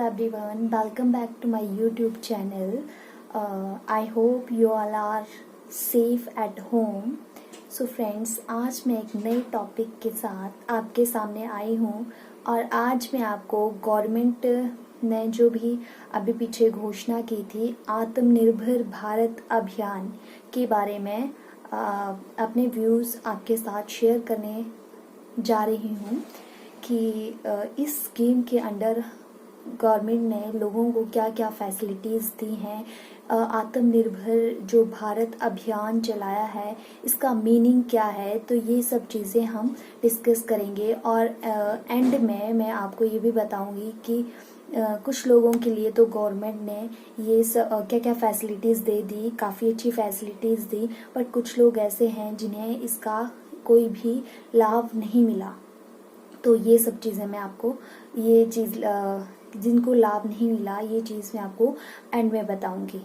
everyone, welcome back to my YouTube channel. I hope you all are safe at home. So friends, आज मैं एक नए topic के साथ आपके सामने आई हूँ और आज मैं आपको गवर्नमेंट ने जो भी अभी पीछे घोषणा की थी आत्मनिर्भर भारत अभियान के बारे में अपने व्यूज़ आपके साथ शेयर करने जा रही हूँ कि इस स्कीम के अंडर गवर्नमेंट ने लोगों को क्या क्या फैसिलिटीज़ दी हैं। आत्मनिर्भर जो भारत अभियान चलाया है इसका मीनिंग क्या है, तो ये सब चीज़ें हम डिस्कस करेंगे और एंड में मैं आपको ये भी बताऊंगी कि कुछ लोगों के लिए तो गवर्नमेंट ने ये सब क्या क्या फैसिलिटीज़ दे दी, काफ़ी अच्छी फैसिलिटीज़ दी, पर कुछ लोग ऐसे हैं जिन्हें इसका कोई भी लाभ नहीं मिला। तो ये सब चीज़ें मैं आपको ये चीज़ जिनको लाभ नहीं मिला ये चीज़ मैं आपको एंड में बताऊंगी।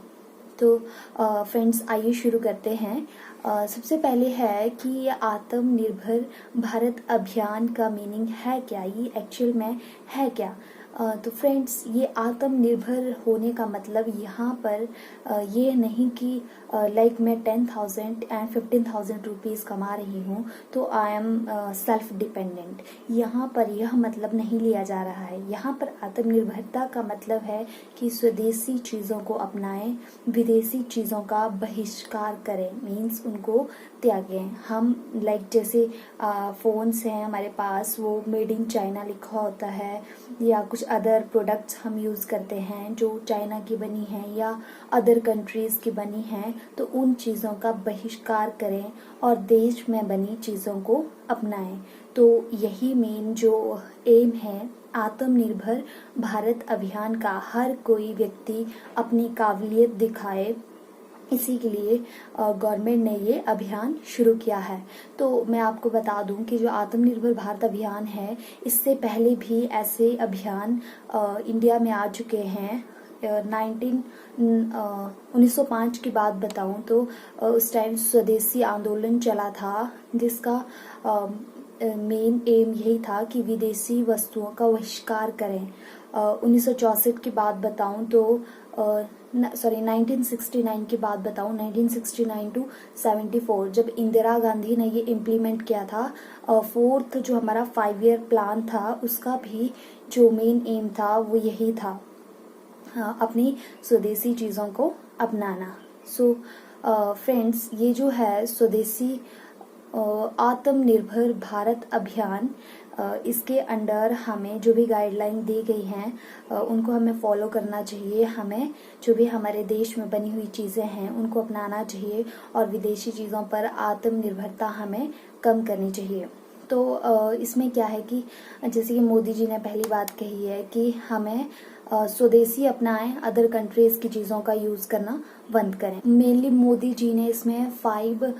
तो फ्रेंड्स आइए शुरू करते हैं। सबसे पहले है कि ये आत्मनिर्भर भारत अभियान का मीनिंग है क्या, ये एक्चुअल में है क्या। तो फ्रेंड्स ये आत्मनिर्भर होने का मतलब यहाँ पर ये नहीं कि लाइक मैं 10,000 एंड 15,000 रुपीज़ कमा रही हूँ तो आई एम सेल्फ डिपेंडेंट। यहाँ पर यह मतलब नहीं लिया जा रहा है। यहाँ पर आत्मनिर्भरता का मतलब है कि स्वदेशी चीज़ों को अपनाएं, विदेशी चीज़ों का बहिष्कार करें, मीन्स उनको त्यागें। हम लाइक जैसे फ़ोन्स हैं हमारे पास, वो मेड इन चाइना लिखा होता है या कुछ अदर प्रोडक्ट्स हम यूज़ करते हैं जो चाइना की बनी हैं या अदर कंट्रीज़ की बनी हैं, तो उन चीज़ों का बहिष्कार करें और देश में बनी चीज़ों को अपनाएं। तो यही मेन जो एम है आत्मनिर्भर भारत अभियान का, हर कोई व्यक्ति अपनी काबिलियत दिखाए, इसी के लिए गवर्नमेंट ने ये अभियान शुरू किया है। तो मैं आपको बता दूं कि जो आत्मनिर्भर भारत अभियान है इससे पहले भी ऐसे अभियान इंडिया में आ चुके हैं। 1905 की बात बताऊं तो उस टाइम स्वदेशी आंदोलन चला था जिसका मेन एम यही था कि विदेशी वस्तुओं का बहिष्कार करें। 1964 की बात बताऊं तो 1969 की बात बताऊं, 1969 टू 74 जब इंदिरा गांधी ने ये इम्प्लीमेंट किया था, फोर्थ जो हमारा 5 ईयर प्लान था उसका भी जो मेन एम था वो यही था, अपनी स्वदेशी चीज़ों को अपनाना। सो फ्रेंड्स ये जो है स्वदेशी आत्मनिर्भर भारत अभियान, इसके अंडर हमें जो भी गाइडलाइन दी गई हैं उनको हमें फॉलो करना चाहिए। हमें जो भी हमारे देश में बनी हुई चीज़ें हैं उनको अपनाना चाहिए और विदेशी चीज़ों पर आत्मनिर्भरता हमें कम करनी चाहिए। तो इसमें क्या है कि जैसे कि मोदी जी ने पहली बात कही है कि हमें स्वदेशी अपनाएं, अदर कंट्रीज की चीज़ों का यूज़ करना बंद करें। मेनली मोदी जी ने इसमें 5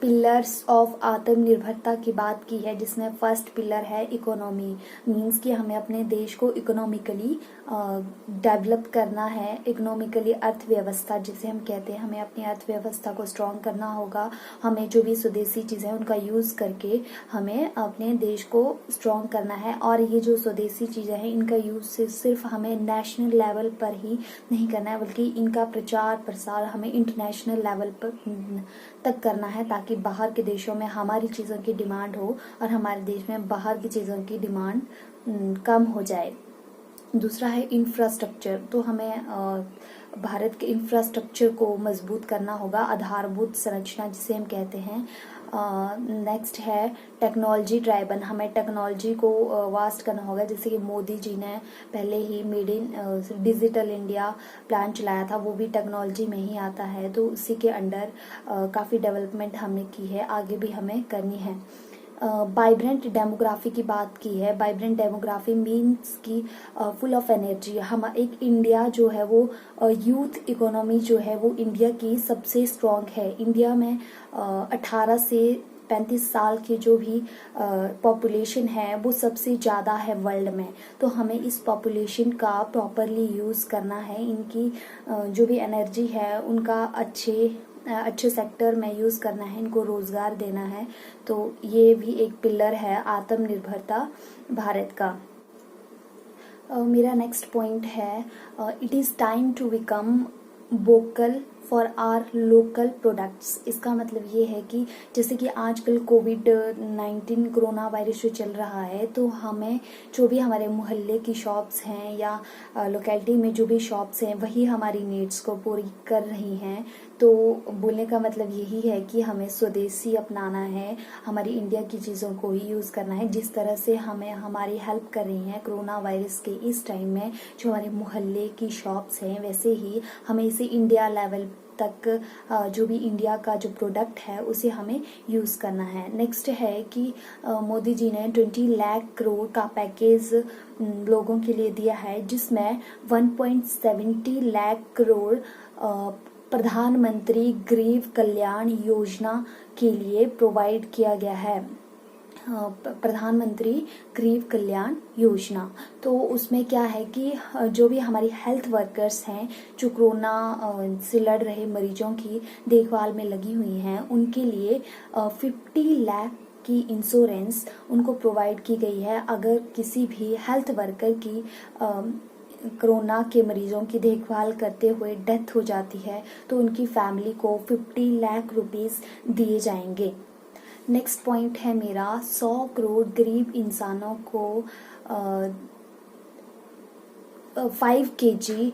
पिलर्स ऑफ आत्मनिर्भरता की बात की है, जिसमें फर्स्ट पिलर है इकोनॉमी, मींस कि हमें अपने देश को इकोनॉमिकली डेवलप करना है। इकोनॉमिकली अर्थव्यवस्था जिसे हम कहते हैं, हमें अपनी अर्थव्यवस्था को स्ट्रॉन्ग करना होगा। हमें जो भी स्वदेशी चीज़ें उनका यूज़ करके हमें अपने देश को स्ट्रॉन्ग करना है। और ये जो स्वदेशी चीज़ें हैं इनका यूज़ सिर्फ हमें नेशनल लेवल पर ही नहीं करना है, बल्कि इनका प्रचार प्रसार हमें इंटरनेशनल लेवल पर तक करना है, ताकि बाहर के देशों में हमारी चीज़ों की डिमांड हो और हमारे देश में बाहर की चीज़ों की डिमांड कम हो जाए। दूसरा है इंफ्रास्ट्रक्चर, तो हमें भारत के इंफ्रास्ट्रक्चर को मजबूत करना होगा, आधारभूत संरचना जिसे हम कहते हैं। नेक्स्ट है टेक्नोलॉजी ड्राइवन, हमें टेक्नोलॉजी को वास्ट करना होगा, जैसे कि मोदी जी ने पहले he made in digital India plan चलाया था, वो भी टेक्नोलॉजी में ही आता है। तो उसी के अंडर काफ़ी डेवलपमेंट हमने की है, आगे भी हमें करनी है। वाइब्रेंट डेमोग्राफी की बात की है। वाइब्रेंट डेमोग्राफी मीन्स की फुल ऑफ एनर्जी। हम एक इंडिया जो है वो यूथ इकोनॉमी जो है वो इंडिया की सबसे स्ट्रॉन्ग है। इंडिया में 18 से 35 साल की जो भी पॉपुलेशन है वो सबसे ज़्यादा है वर्ल्ड में। तो हमें इस पॉपुलेशन का प्रॉपरली यूज़ करना है, इनकी जो भी एनर्जी है उनका अच्छे सेक्टर में यूज़ करना है, इनको रोज़गार देना है। तो ये भी एक पिलर है आत्मनिर्भरता भारत का। मेरा नेक्स्ट पॉइंट है, it is time to become vocal for our local products. इसका मतलब ये है कि जैसे कि आजकल कोविड-19 कोरोना वायरस जो चल रहा है, तो हमें जो भी हमारे मोहल्ले की शॉप्स हैं या लोकेलिटी में जो भी शॉप्स हैं वही हमारी नीड्स को पूरी कर रही हैं। तो बोलने का मतलब यही है कि हमें स्वदेशी अपनाना है, हमारी इंडिया की चीज़ों को ही यूज़ करना है। जिस तरह से हमें हमारी हेल्प कर रही हैं कोरोना वायरस के इस टाइम में जो हमारे मोहल्ले की शॉप्स हैं, वैसे ही हमें इसे इंडिया लेवल तक जो भी इंडिया का जो प्रोडक्ट है उसे हमें यूज़ करना है। नेक्स्ट है कि मोदी जी ने 20 लाख करोड़ का पैकेज लोगों के लिए दिया है, जिसमें 1.70 लाख करोड़ प्रधानमंत्री गरीब कल्याण योजना के लिए प्रोवाइड किया गया है। प्रधानमंत्री गरीब कल्याण योजना, तो उसमें क्या है कि जो भी हमारी हेल्थ वर्कर्स हैं जो कोरोना से लड़ रहे मरीजों की देखभाल में लगी हुई हैं, उनके लिए 50 लाख की इंश्योरेंस उनको प्रोवाइड की गई है। अगर किसी भी हेल्थ वर्कर की कोरोना के मरीजों की देखभाल करते हुए डेथ हो जाती है तो उनकी फैमिली को 50 लाख रुपीस दिए जाएंगे। नेक्स्ट पॉइंट है मेरा, 100 करोड़ गरीब इंसानों को 5 kg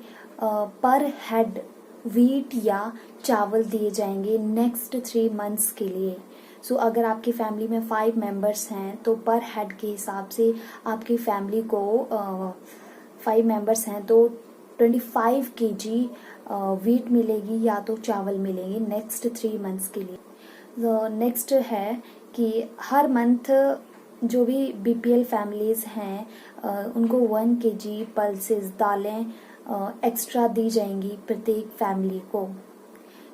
पर हेड वीट या चावल दिए जाएंगे नेक्स्ट 3 मंथ्स के लिए। सो अगर आपकी फैमिली में 5 मेंबर्स हैं तो पर हेड के हिसाब से आपकी फैमिली को 5 मेंबर्स हैं तो 25 kg वीट मिलेगी या तो चावल मिलेंगे नेक्स्ट 3 मंथ्स के लिए। नेक्स्ट है कि हर मंथ जो भी BPL फैमिलीज हैं उनको 1 kg पल्सेस दालें एक्स्ट्रा दी जाएंगी प्रत्येक फैमिली को।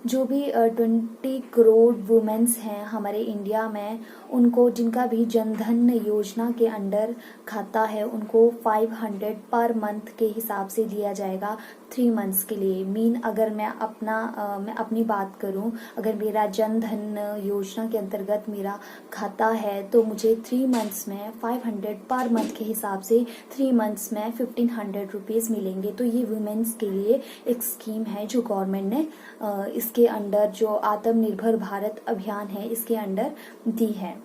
जो भी 20 करोड़ वुमेन्स हैं हमारे इंडिया में, उनको जिनका भी जनधन योजना के अंडर खाता है उनको 500 पर मंथ के हिसाब से दिया जाएगा 3 मंथ्स के लिए। मीन अगर मैं अपनी बात करूं, अगर मेरा जनधन योजना के अंतर्गत मेरा खाता है तो मुझे 3 मंथ्स में 500 पर मंथ के हिसाब से 3 मंथ्स में 1500 रुपीज़ मिलेंगे। तो ये वुमेन्स के लिए एक स्कीम है जो गवर्नमेंट ने इसके अंडर जो आत्मनिर्भर भारत अभियान है इसके अंडर दी है।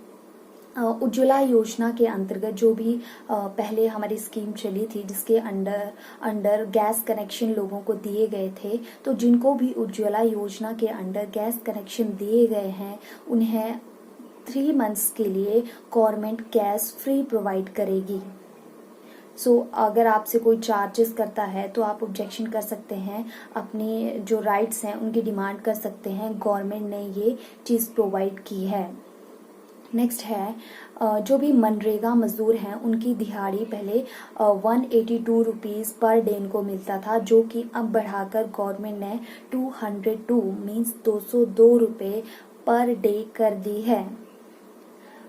उज्ज्वला योजना के अंतर्गत जो भी पहले हमारी स्कीम चली थी जिसके अंडर गैस कनेक्शन लोगों को दिए गए थे, तो जिनको भी उज्ज्वला योजना के अंडर गैस कनेक्शन दिए गए हैं उन्हें 3 मंथ्स के लिए गवर्नमेंट गैस फ्री प्रोवाइड करेगी। अगर आपसे कोई चार्जेस करता है तो आप ऑब्जेक्शन कर सकते हैं, अपनी जो राइट्स हैं उनकी डिमांड कर सकते हैं। गवर्नमेंट ने ये चीज़ प्रोवाइड की है। नेक्स्ट है जो भी मनरेगा मजदूर हैं उनकी दिहाड़ी पहले 182 रुपीज़ पर डे को मिलता था, जो कि अब बढ़ाकर गवर्नमेंट ने 202 मीन्स 202 रुपये पर डे कर दी है।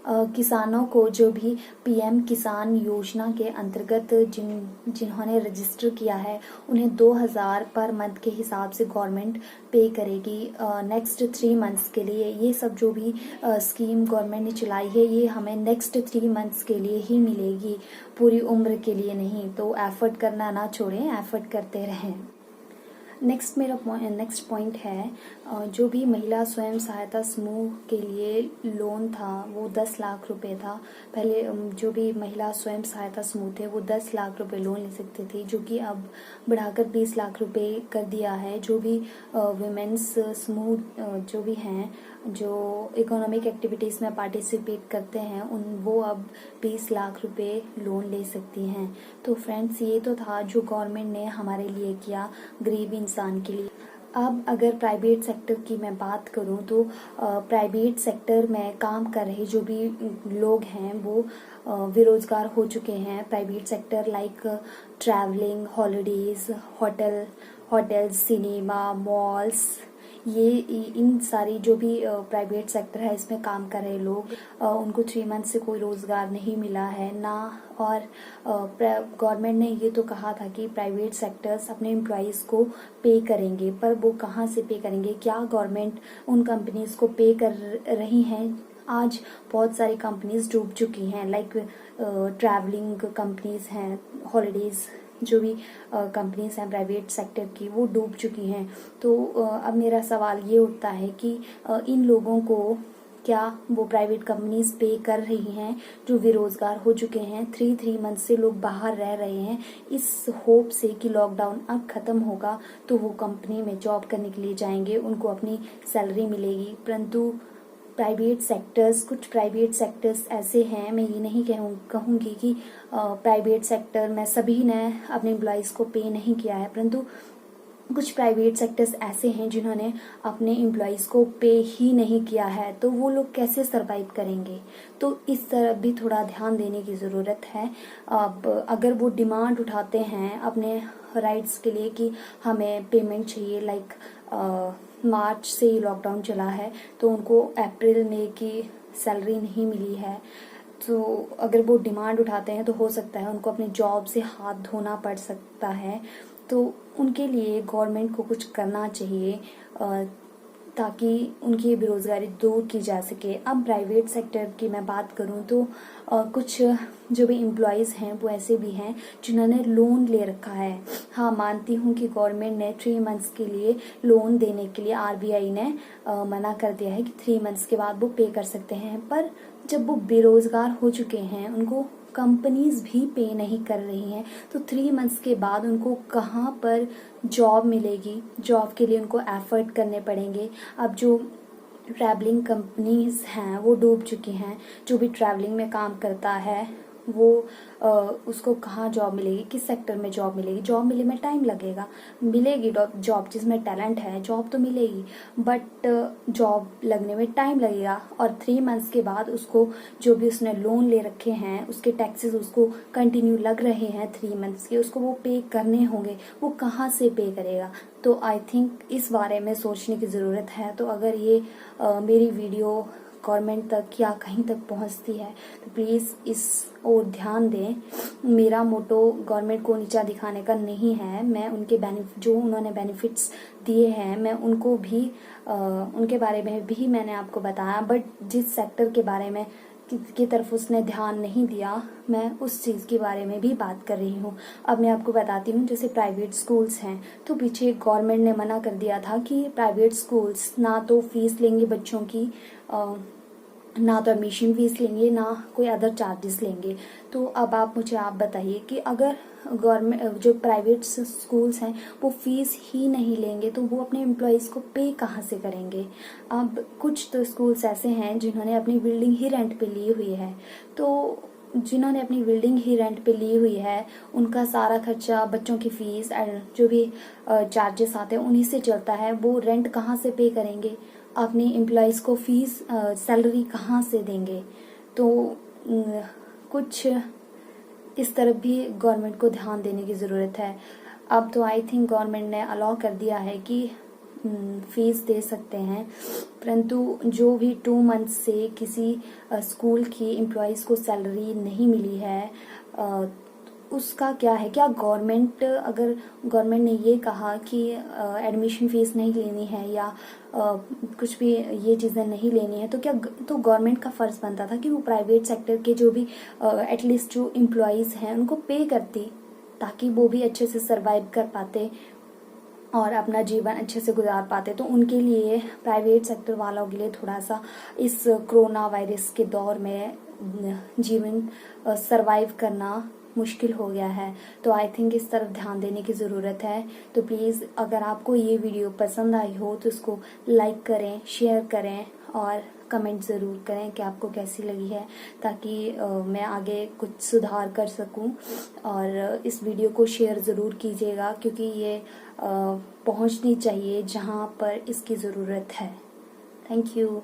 किसानों को जो भी PM किसान योजना के अंतर्गत जिन्होंने रजिस्टर किया है उन्हें 2000 पर मंथ के हिसाब से गवर्नमेंट पे करेगी नेक्स्ट 3 मंथ्स के लिए। ये सब जो भी स्कीम गवर्नमेंट ने चलाई है ये हमें नेक्स्ट 3 मंथ्स के लिए ही मिलेगी, पूरी उम्र के लिए नहीं। तो एफर्ट करना ना छोड़ें, एफर्ट करते रहें। नेक्स्ट पॉइंट है जो भी महिला स्वयं सहायता समूह के लिए लोन था वो 10 लाख रुपए था। पहले जो भी महिला स्वयं सहायता समूह थे वो 10 लाख रुपए लोन ले सकते थे, जो कि अब बढ़ाकर 20 लाख रुपए कर दिया है। जो भी वुमेन्स समूह जो भी हैं जो इकोनॉमिक एक्टिविटीज़ में पार्टिसिपेट करते हैं वो अब 20 लाख रुपए लोन ले सकती हैं। तो फ्रेंड्स ये तो था जो गवर्नमेंट ने हमारे लिए किया गरीब इंसान के लिए। अब अगर प्राइवेट सेक्टर की मैं बात करूं तो प्राइवेट सेक्टर में काम कर रहे जो भी लोग हैं वो बेरोजगार हो चुके हैं। Private sector like travelling, holidays, hotels, cinema, malls, ये इन सारी जो भी प्राइवेट सेक्टर है इसमें काम कर रहे लोग उनको 3 मंथ से कोई रोजगार नहीं मिला है ना। और गवर्नमेंट ने ये तो कहा था कि प्राइवेट सेक्टर्स अपने एम्प्लॉयज़ को पे करेंगे, पर वो कहाँ से पे करेंगे? क्या गवर्नमेंट उन कंपनीज को पे कर रही हैं आज बहुत सारी कंपनीज डूब चुकी हैं, लाइक ट्रैवलिंग कंपनीज हैं, हॉलीडेज जो भी कंपनीज हैं प्राइवेट सेक्टर की, वो डूब चुकी हैं। तो अब मेरा सवाल ये उठता है कि इन लोगों को क्या वो प्राइवेट कंपनीज पे कर रही हैं जो बेरोजगार हो चुके हैं? 3 मंथ से लोग बाहर रह रहे हैं इस होप से कि लॉकडाउन अब खत्म होगा तो वो कंपनी में जॉब करने के लिए जाएंगे, उनको अपनी सैलरी मिलेगी। परंतु कुछ प्राइवेट सेक्टर्स ऐसे हैं, मैं ये नहीं कहूँगी कि प्राइवेट सेक्टर में सभी ने अपने एम्प्लॉयज़ को पे नहीं किया है, परंतु कुछ प्राइवेट सेक्टर्स ऐसे हैं जिन्होंने अपने एम्प्लॉयज़ को पे ही नहीं किया है, तो वो लोग कैसे सरवाइव करेंगे? तो इस तरफ भी थोड़ा ध्यान देने की ज़रूरत है। अब अगर वो डिमांड उठाते हैं अपने राइट्स के लिए कि हमें पेमेंट चाहिए, लाइक मार्च से ही लॉकडाउन चला है तो उनको अप्रैल मई की सैलरी नहीं मिली है, तो अगर वो डिमांड उठाते हैं तो हो सकता है उनको अपने जॉब से हाथ धोना पड़ सकता है। तो उनके लिए गवर्नमेंट को कुछ करना चाहिए ताकि उनकी बेरोज़गारी दूर की जा सके। अब प्राइवेट सेक्टर की मैं बात करूं तो कुछ जो भी एम्प्लॉयज़ हैं वो ऐसे भी हैं जिन्होंने लोन ले रखा है। हाँ, मानती हूं कि गवर्नमेंट ने 3 मंथ्स के लिए लोन देने के लिए आरबीआई ने मना कर दिया है कि 3 मंथ्स के बाद वो पे कर सकते हैं, पर जब वो बेरोज़गार हो चुके हैं उनको कंपनीज भी पे नहीं कर रही हैं, तो 3 मंथ्स के बाद उनको कहाँ पर जॉब मिलेगी? जॉब के लिए उनको एफर्ट करने पड़ेंगे। अब जो ट्रैवलिंग कंपनीज हैं वो डूब चुकी हैं, जो भी ट्रैवलिंग में काम करता है वो उसको कहाँ जॉब मिलेगी, किस सेक्टर में जॉब मिलेगी? जॉब मिलने में टाइम लगेगा, मिलेगी जॉब, जिसमें टैलेंट है जॉब तो मिलेगी, बट जॉब लगने में टाइम लगेगा। और 3 मंथ्स के बाद उसको जो भी उसने लोन ले रखे हैं उसके टैक्सेस उसको कंटिन्यू लग रहे हैं 3 मंथ्स के, उसको वो पे करने होंगे, वो कहाँ से पे करेगा? तो आई थिंक इस बारे में सोचने की ज़रूरत है। तो अगर ये मेरी वीडियो गवर्नमेंट तक या कहीं तक पहुंचती है तो प्लीज़ इस ओर ध्यान दें। मेरा मोटो गवर्नमेंट को नीचा दिखाने का नहीं है, मैं उनके जो उन्होंने बेनिफिट्स दिए हैं मैं उनको भी उनके बारे में भी मैंने आपको बताया, बट जिस सेक्टर के बारे में की तरफ उसने ध्यान नहीं दिया, मैं उस चीज़ के बारे में भी बात कर रही हूँ। अब मैं आपको बताती हूँ, जैसे प्राइवेट स्कूल्स हैं तो पीछे गवर्नमेंट ने मना कर दिया था कि प्राइवेट स्कूल्स ना तो फीस लेंगे बच्चों की, ना तो एडमिशन फीस लेंगे, ना कोई अदर चार्जेस लेंगे। तो अब आप बताइए कि अगर गवर्नमेंट जो प्राइवेट स्कूल्स हैं वो फीस ही नहीं लेंगे तो वो अपने एम्प्लॉयज़ को पे कहाँ से करेंगे? अब कुछ तो स्कूल्स ऐसे हैं जिन्होंने अपनी बिल्डिंग ही रेंट पे ली हुई है, तो जिन्होंने अपनी बिल्डिंग ही रेंट पे ली हुई है उनका सारा खर्चा, बच्चों की फीस एंड जो भी चार्जेस आते हैं उन्हीं से चलता है। वो रेंट कहाँ से पे करेंगे? अपने एम्प्लॉयज़ को फीस सैलरी कहाँ से देंगे? तो कुछ इस तरफ भी गवर्नमेंट को ध्यान देने की ज़रूरत है। अब तो आई थिंक गवर्नमेंट ने अलाउ कर दिया है कि फीस दे सकते हैं, परंतु जो भी 2 मंथ से किसी स्कूल की एम्प्लॉयज़ को सैलरी नहीं मिली है उसका क्या है? क्या गवर्नमेंट, अगर गवर्नमेंट ने ये कहा कि एडमिशन फीस नहीं लेनी है या कुछ भी ये चीज़ें नहीं लेनी है, तो क्या तो गवर्नमेंट का फ़र्ज़ बनता था कि वो प्राइवेट सेक्टर के जो भी एटलीस्ट जो एम्प्लॉयज़ हैं उनको पे करती, ताकि वो भी अच्छे से सरवाइव कर पाते और अपना जीवन अच्छे से गुजार पाते। तो उनके लिए, प्राइवेट सेक्टर वालों के लिए थोड़ा सा इस कोरोना वायरस के दौर में जीवन सरवाइव करना मुश्किल हो गया है। तो आई थिंक इस तरफ ध्यान देने की ज़रूरत है। तो प्लीज़ अगर आपको ये वीडियो पसंद आई हो तो इसको लाइक करें, शेयर करें और कमेंट ज़रूर करें कि आपको कैसी लगी है, ताकि मैं आगे कुछ सुधार कर सकूं। और इस वीडियो को शेयर ज़रूर कीजिएगा क्योंकि ये पहुंचनी चाहिए जहां पर इसकी ज़रूरत है। Thank you.